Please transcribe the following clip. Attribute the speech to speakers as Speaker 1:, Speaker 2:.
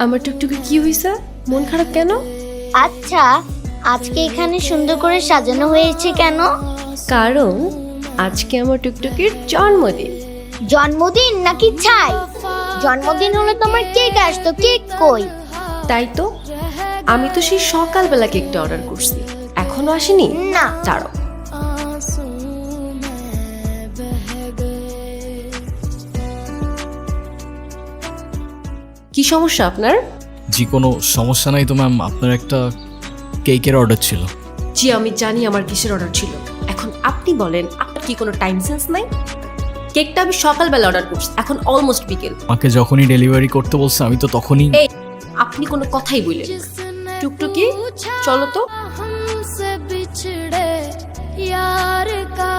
Speaker 1: আমার টুকটুকি কি হইছে? মন খারাপ কেন?
Speaker 2: আচ্ছা, আজকে এখানে সুন্দর করে সাজানো হয়েছে কেন?
Speaker 1: কারণ আজকে আমার টুকটুকির জন্মদিন।
Speaker 2: জন্মদিন নাকি ছাই? জন্মদিন হলে তোমার কেক আসতো, কেক কই?
Speaker 1: তাই তো, আমি তো সেই সকালবেলা কেকটা অর্ডার করছি, এখনো আসেনি।
Speaker 2: না,
Speaker 1: দাঁড়াও, কি সমস্যা আপনার?
Speaker 3: জি কোনো সমস্যা নাই তো ম্যাম, আপনার একটা কেকের অর্ডার ছিল।
Speaker 1: জি আমি জানি আমার কিসের অর্ডার ছিল। এখন আপনি বলেন, আপনার কি কোনো টাইম সেন্স নাই? কেকটা আমি সকালবেলা অর্ডার করছি, এখন অলমোস্ট বিকেল।
Speaker 3: আমাকে যখনই ডেলিভারি করতে বলছে আমি তো তখনই।
Speaker 1: এই, আপনি কোনো কথাই বললেন না। টুকটুকি চলো তো।
Speaker 4: हमसे बिछड़े यार का